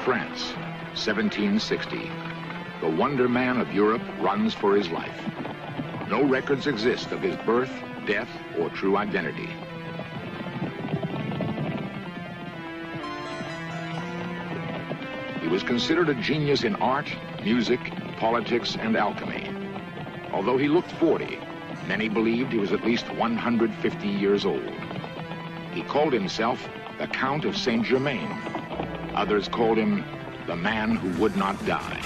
France, 1760. The wonder man of Europe runs for his life. No records exist of his birth, death, or true identity. He was considered a genius in art, music, politics, and alchemy. Although he looked 40, many believed he was at least 150 years old. He called himself the Count of Saint-Germain. Others called him the man who would not die.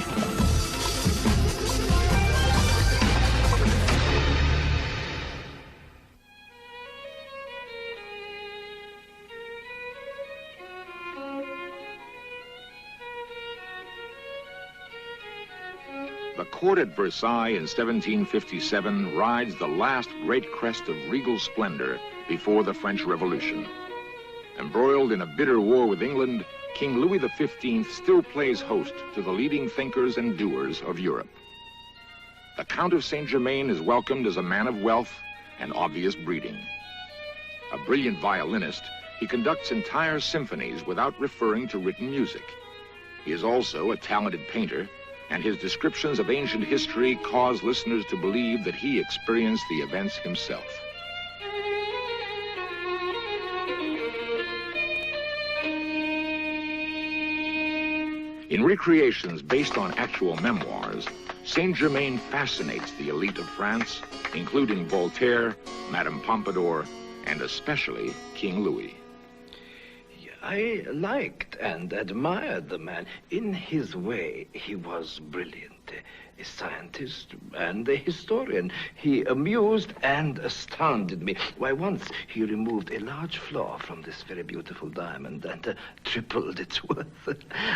The court at Versailles in 1757 rides the last great crest of regal splendor before the French Revolution. Embroiled in a bitter war with England, King Louis XV still plays host to the leading thinkers and doers of Europe. The Count of Saint-Germain is welcomed as a man of wealth and obvious breeding. A brilliant violinist, he conducts entire symphonies without referring to written music. He is also a talented painter, and his descriptions of ancient history cause listeners to believe that he experienced the events himself. In recreations based on actual memoirs, Saint-Germain fascinates the elite of France, including Voltaire, Madame Pompadour, and especially King Louis. I liked and admired the man. In his way, he was brilliant, a scientist and a historian. He amused and astounded me. Why, once he removed a large flaw from this very beautiful diamond and tripled its worth.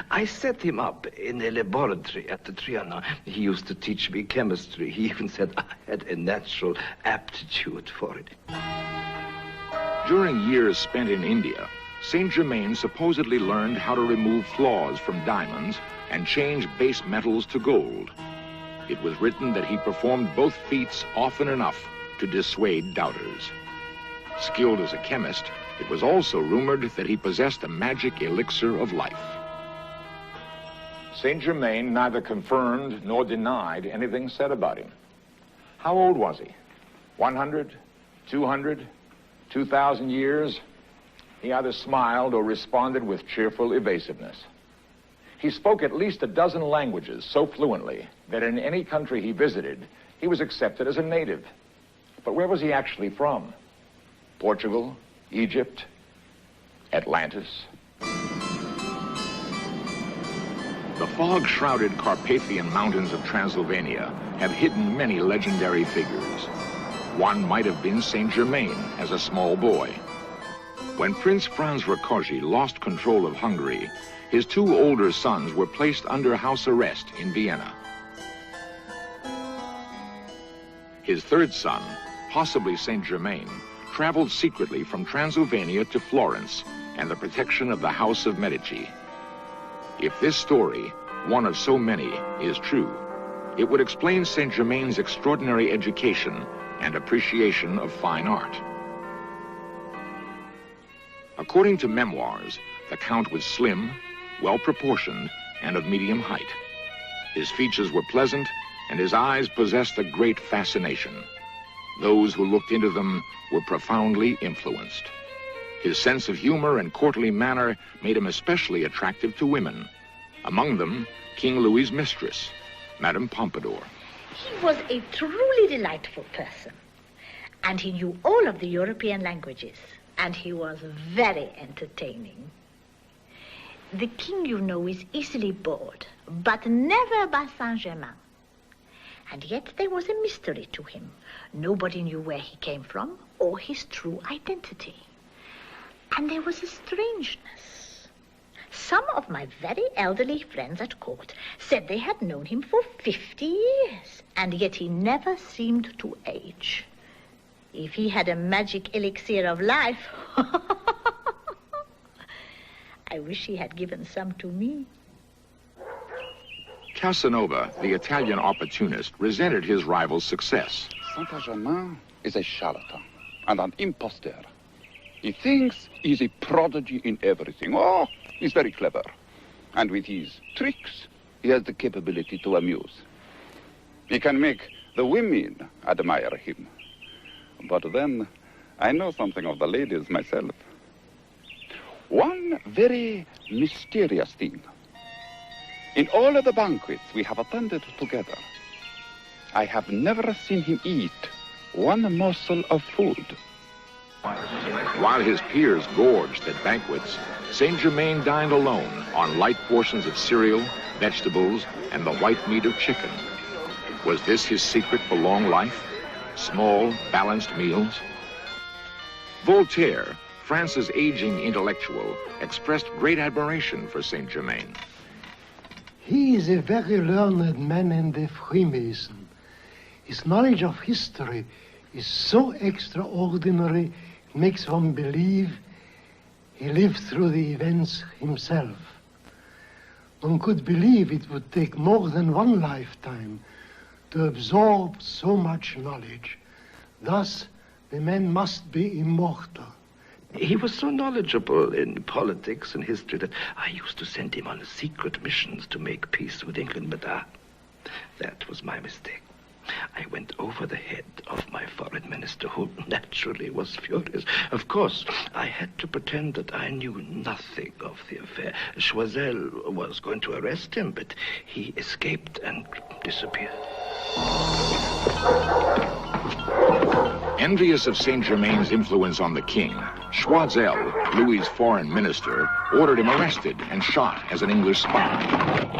I set him up in a laboratory at the Trianon. He used to teach me chemistry. He even said I had a natural aptitude for it. During years spent in India, Saint-Germain supposedly learned how to remove flaws from diamonds and change base metals to gold. It was written that he performed both feats often enough to dissuade doubters. Skilled as a chemist, it was also rumored that he possessed a magic elixir of life. Saint-Germain neither confirmed nor denied anything said about him. How old was he? 100? 200? 2,000 years? He either smiled or responded with cheerful evasiveness. He spoke at least a dozen languages so fluently that in any country he visited, he was accepted as a native. But where was he actually from? Portugal? Egypt? Atlantis? The fog-shrouded Carpathian mountains of Transylvania have hidden many legendary figures. One might have been Saint-Germain as a small boy. When Prince Franz Rákóczi lost control of Hungary, his two older sons were placed under house arrest in Vienna. His third son, possibly Saint-Germain, traveled secretly from Transylvania to Florence and the protection of the House of Medici. If this story, one of so many, is true, it would explain Saint-Germain's extraordinary education and appreciation of fine art. According to memoirs, the Count was slim, well-proportioned, and of medium height. His features were pleasant, and his eyes possessed a great fascination. Those who looked into them were profoundly influenced. His sense of humor and courtly manner made him especially attractive to women. Among them, King Louis's mistress, Madame Pompadour. He was a truly delightful person, and he knew all of the European languages. And he was very entertaining. The king, you know, is easily bored, but never by Saint-Germain. And yet there was a mystery to him. Nobody knew where he came from or his true identity. And there was a strangeness. Some of my very elderly friends at court said they had known him for 50 years, and yet he never seemed to age. If he had a magic elixir of life, I wish he had given some to me. Casanova, the Italian opportunist, resented his rival's success. Saint-Germain is a charlatan. and an impostor. He thinks he's a prodigy in everything. Oh, he's very clever. And with his tricks, he has the capability to amuse. He can make the women admire him. But then, I know something of the ladies myself. One very mysterious thing. In all of the banquets we have attended together, I have never seen him eat one morsel of food. While his peers gorged at banquets, Saint-Germain dined alone on light portions of cereal, vegetables, and the white meat of chicken. Was this his secret for long life? Small, balanced meals? Voltaire, France's aging intellectual, expressed great admiration for Saint-Germain. He is a very learned man and a Freemason. His knowledge of history is so extraordinary, it makes one believe he lived through the events himself. One could believe it would take more than one lifetime to absorb so much knowledge. Thus, the man must be immortal. He was so knowledgeable in politics and history that I used to send him on secret missions to make peace with England, but that was my mistake. I went over the head of my foreign minister, who naturally was furious. Of course, I had to pretend that I knew nothing of the affair. Choiseul was going to arrest him, but he escaped and disappeared. Envious of Saint-Germain's influence on the king, Choiseul, Louis's foreign minister, ordered him arrested and shot as an English spy.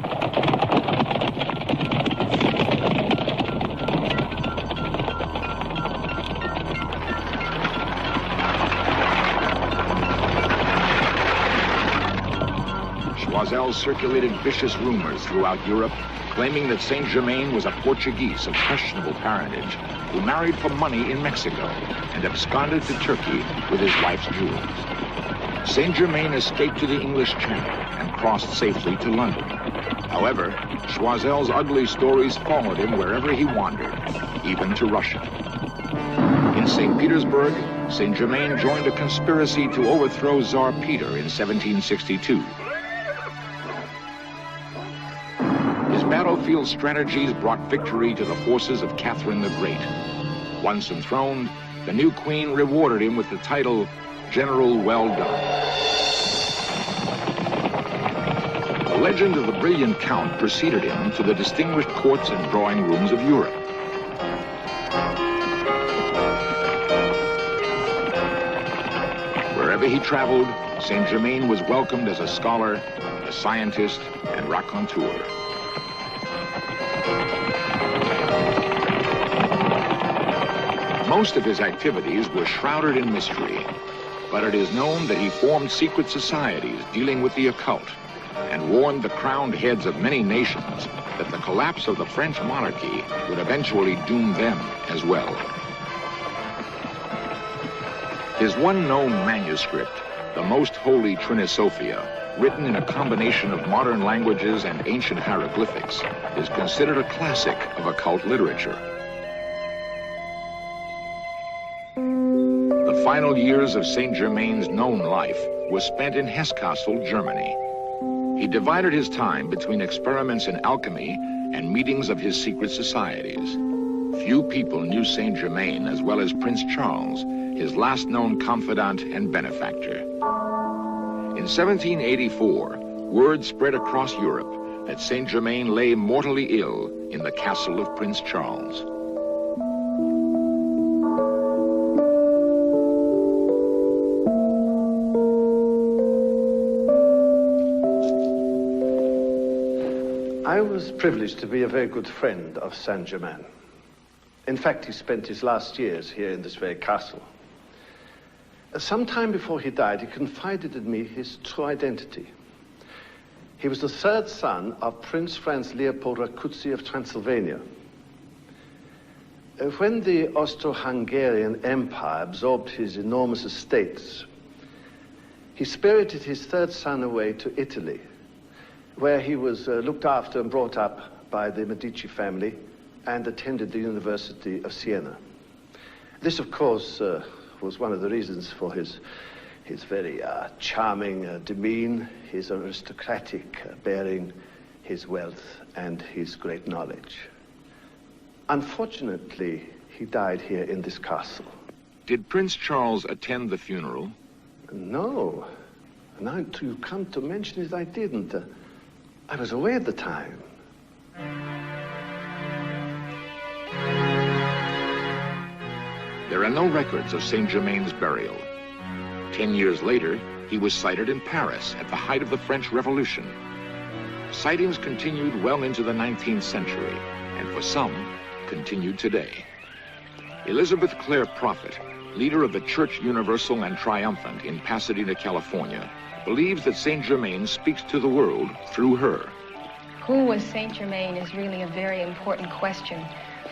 Choiseul circulated vicious rumors throughout Europe, claiming that Saint-Germain was a Portuguese of questionable parentage who married for money in Mexico and absconded to Turkey with his wife's jewels. Saint-Germain escaped to the English Channel and crossed safely to London. However, Choiseul's ugly stories followed him wherever he wandered, even to Russia. In St. Petersburg, Saint-Germain joined a conspiracy to overthrow Tsar Peter in 1762. Battlefield strategies brought victory to the forces of Catherine the Great. Once enthroned, the new queen rewarded him with the title General Well Done. The legend of the brilliant count preceded him to the distinguished courts and drawing rooms of Europe. Wherever he traveled, Saint-Germain was welcomed as a scholar, a scientist, and raconteur. Most of his activities were shrouded in mystery, but it is known that he formed secret societies dealing with the occult and warned the crowned heads of many nations that the collapse of the French monarchy would eventually doom them as well. His one known manuscript, the Most Holy Trinisophia, written in a combination of modern languages and ancient hieroglyphics, is considered a classic of occult literature. The final years of Saint-Germain's known life were spent in Hesse-Kassel, Germany. He divided his time between experiments in alchemy and meetings of his secret societies. Few people knew Saint-Germain as well as Prince Charles, his last known confidant and benefactor. In 1784, word spread across Europe that Saint-Germain lay mortally ill in the castle of Prince Charles. I was privileged to be a very good friend of Saint-Germain. In fact, he spent his last years here in this very castle. Some time before he died, he confided in me his true identity. He was the third son of Prince Franz Leopold Rákóczi of Transylvania. When the Austro-Hungarian Empire absorbed his enormous estates, he spirited his third son away to Italy, where he was looked after and brought up by the Medici family and attended the University of Siena. This, of course, was one of the reasons for his very charming demeanor, his aristocratic bearing, his wealth, and his great knowledge. Unfortunately, he died here in this castle. Did Prince Charles attend the funeral? No. Now you come to mention it, I didn't. I was away at the time. There are no records of Saint-Germain's burial. 10 years later, he was sighted in Paris at the height of the French Revolution. Sightings continued well into the 19th century, and for some, continued today. Elizabeth Clare Prophet, leader of the Church Universal and Triumphant in Pasadena, California, believes that Saint-Germain speaks to the world through her. Who was Saint-Germain is really a very important question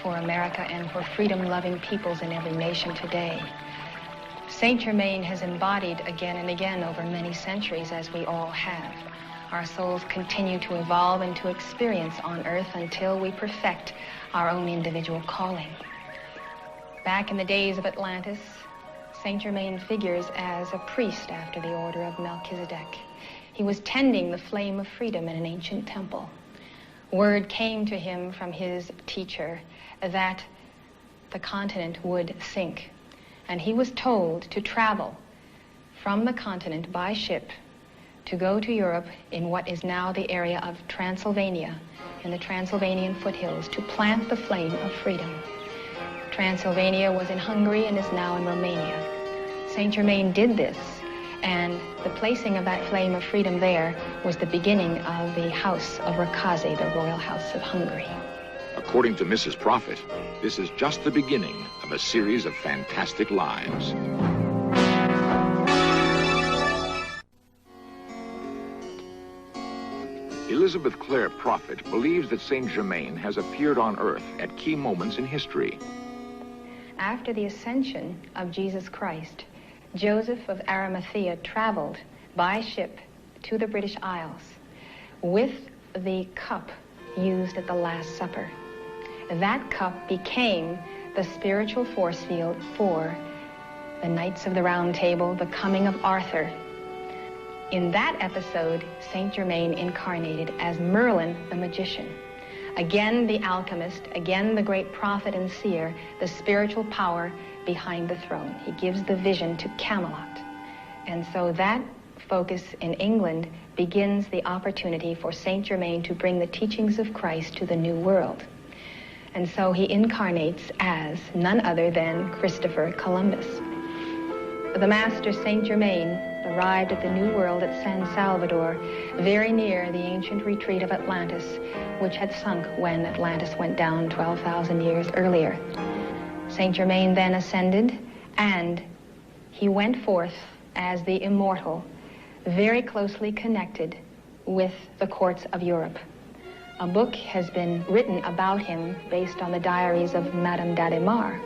for America and for freedom-loving peoples in every nation today. Saint-Germain has embodied again and again over many centuries, as we all have. Our souls continue to evolve and to experience on earth until we perfect our own individual calling. Back in the days of Atlantis, Saint-Germain figures as a priest after the order of Melchizedek. He was tending the flame of freedom in an ancient temple. Word came to him from his teacher that the continent would sink, and he was told to travel from the continent by ship to go to Europe in what is now the area of Transylvania, in the Transylvanian foothills, to plant the flame of freedom. Transylvania was in Hungary and is now in Romania. Saint-Germain did this, and the placing of that flame of freedom there was the beginning of the House of Rákóczi, the royal house of Hungary. According to Mrs. Prophet, this is just the beginning of a series of fantastic lives. Elizabeth Clare Prophet believes that Saint-Germain has appeared on earth at key moments in history. After the ascension of Jesus Christ, Joseph of Arimathea traveled by ship to the British Isles with the cup used at the Last Supper. That cup became the spiritual force field for the Knights of the Round Table, the coming of Arthur. In that episode, Saint-Germain incarnated as Merlin the magician. Again, the alchemist, again, the great prophet and seer, the spiritual power behind the throne. He gives the vision to Camelot. And so that focus in England begins the opportunity for Saint-Germain to bring the teachings of Christ to the New World. And so he incarnates as none other than Christopher Columbus. The master Saint-Germain arrived at the New World at San Salvador, very near the ancient retreat of Atlantis, which had sunk when Atlantis went down 12,000 years earlier. Saint-Germain then ascended, and he went forth as the immortal, very closely connected with the courts of Europe. A book has been written about him based on the diaries of Madame d'Adhémar.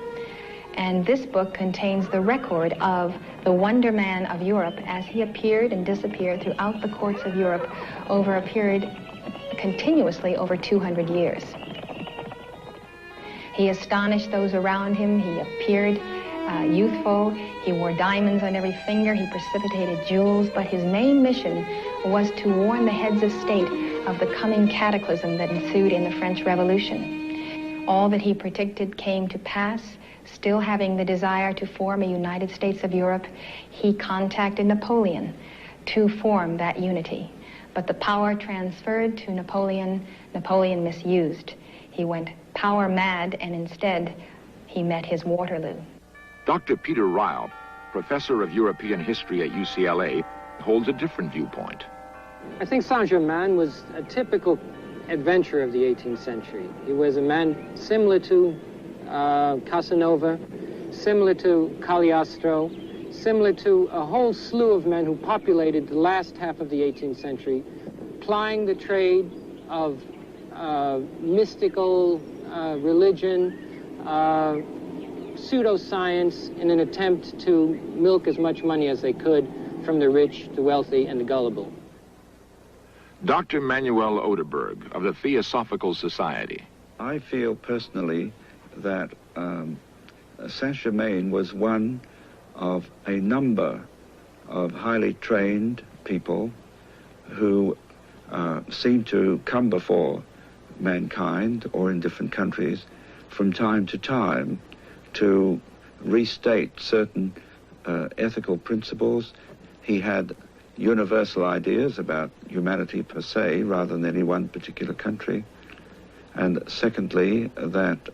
And this book contains the record of the Wonder Man of Europe as he appeared and disappeared throughout the courts of Europe over a period continuously over 200 years. He astonished those around him. He appeared youthful. He wore diamonds on every finger. He precipitated jewels. But his main mission was to warn the heads of state of the coming cataclysm that ensued in the French Revolution. All that he predicted came to pass. Still having the desire to form a United States of Europe, he contacted Napoleon to form that unity. But the power transferred to Napoleon, Napoleon misused. He went power mad, and instead, he met his Waterloo. Dr. Peter Ryle, professor of European history at UCLA, holds a different viewpoint. I think Saint-Germain was a typical adventurer of the 18th century. He was a man similar to Casanova, similar to Cagliostro, similar to a whole slew of men who populated the last half of the 18th century, plying the trade of mystical religion, pseudoscience, in an attempt to milk as much money as they could from the rich, the wealthy, and the gullible. Dr. Manuel Odeberg of the Theosophical Society. I feel personally that Saint-Germain was one of a number of highly trained people who seem to come before mankind or in different countries from time to time to restate certain ethical principles. He had universal ideas about humanity per se rather than any one particular country. And secondly, that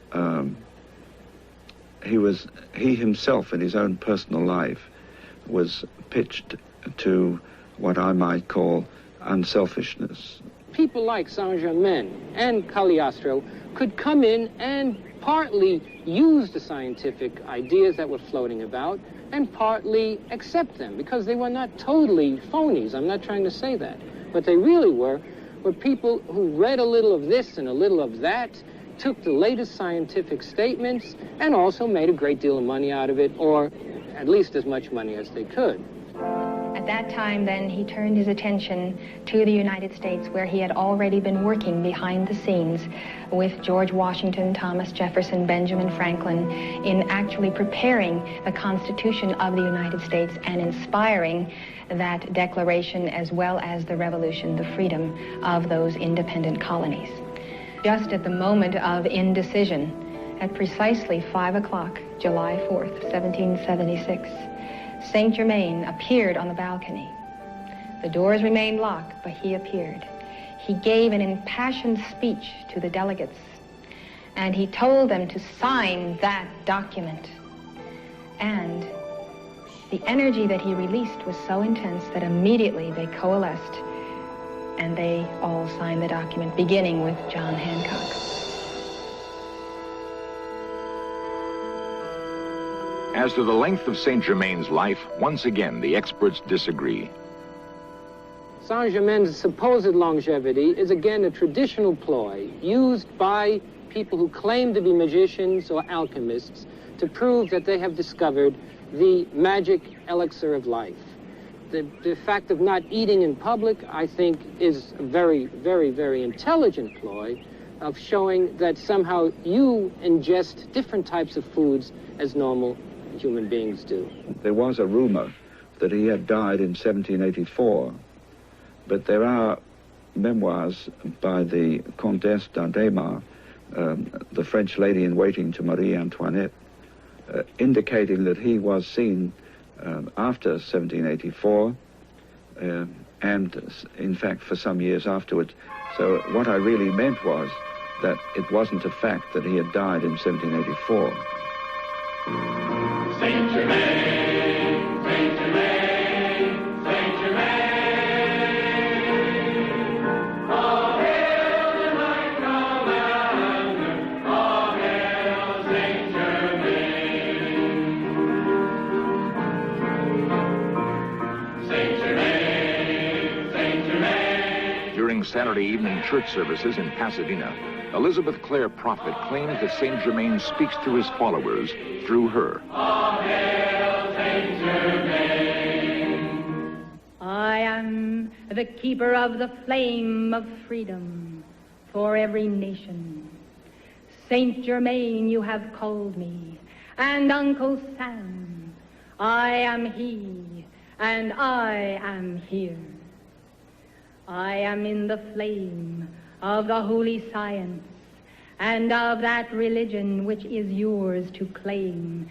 he himself in his own personal life was pitched to what I might call unselfishness. People like Saint-Germain and Cagliostro could come in and partly use the scientific ideas that were floating about and partly accept them, because they were not totally phonies. I'm not trying to say that. What they really were people who read a little of this and a little of that, took the latest scientific statements, and also made a great deal of money out of it, or at least as much money as they could. At that time, then, he turned his attention to the United States, where he had already been working behind the scenes with George Washington, Thomas Jefferson, Benjamin Franklin, in actually preparing the Constitution of the United States and inspiring that declaration, as well as the revolution, the freedom of those independent colonies. Just at the moment of indecision, at precisely 5 o'clock, July 4th, 1776, Saint-Germain appeared on the balcony. The doors remained locked, but he appeared. He gave an impassioned speech to the delegates, and he told them to sign that document. And the energy that he released was so intense that immediately they coalesced, and they all signed the document, beginning with John Hancock. As to the length of Saint-Germain's life, once again, the experts disagree. Saint-Germain's supposed longevity is again a traditional ploy used by people who claim to be magicians or alchemists to prove that they have discovered the magic elixir of life. The fact of not eating in public, I think, is a very, very, very intelligent ploy of showing that somehow you ingest different types of foods as normal human beings do. There was a rumor that he had died in 1784, but there are memoirs by the Comtesse d'Andémar, the French lady-in-waiting to Marie Antoinette, indicating that he was seen after 1784, and in fact for some years afterwards. So what I really meant was that it wasn't a fact that he had died in 1784. Saint-Germain, Saint-Germain, Saint-Germain. All hail the Knight Commander, all hail Saint-Germain. Saint-Germain, Saint-Germain. During Saturday evening church services in Pasadena, Elizabeth Clare Prophet claims that Saint-Germain speaks to his followers through her. All hail Saint-Germain. I am the keeper of the flame of freedom for every nation. Saint-Germain, you have called me, and Uncle Sam. I am he, and I am here. I am in the flame of the holy science, and of that religion which is yours to claim.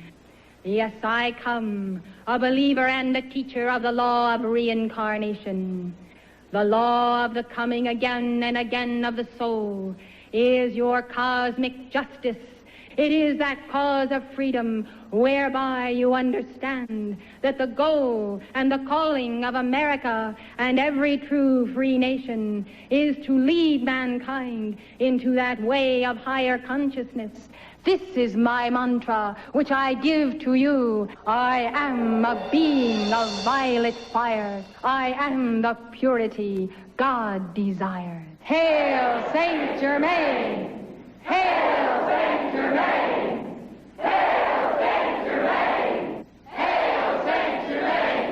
Yes, I come, a believer and a teacher of the law of reincarnation. The law of the coming again and again of the soul is your cosmic justice. It is that cause of freedom whereby you understand that the goal and the calling of America and every true free nation is to lead mankind into that way of higher consciousness. This is my mantra, which I give to you. I am a being of violet fire. I am the purity God desired. Hail Saint Germain! Hail Saint Germain! Hail Saint Germain! Hail Saint Germain!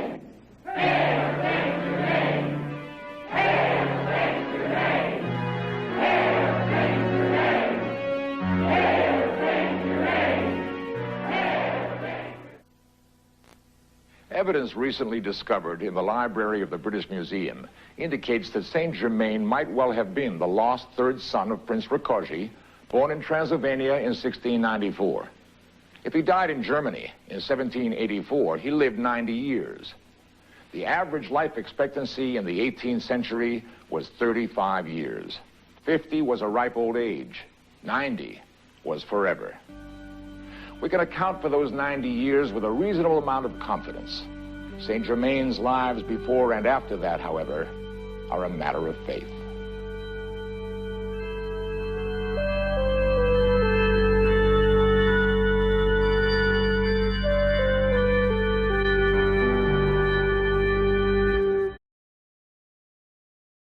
Hail Saint Germain! Hail Saint Germain! Hail Saint Germain! Hail Saint Germain! Hail Saint Evidence recently discovered in the library of the British Museum indicates that Saint Germain might well have been the lost third son of Prince Rákóczi, born in Transylvania in 1694. If he died in Germany in 1784, he lived 90 years. The average life expectancy in the 18th century was 35 years. 50 was a ripe old age. 90 was forever. We can account for those 90 years with a reasonable amount of confidence. Saint Germain's lives before and after that, however, are a matter of faith.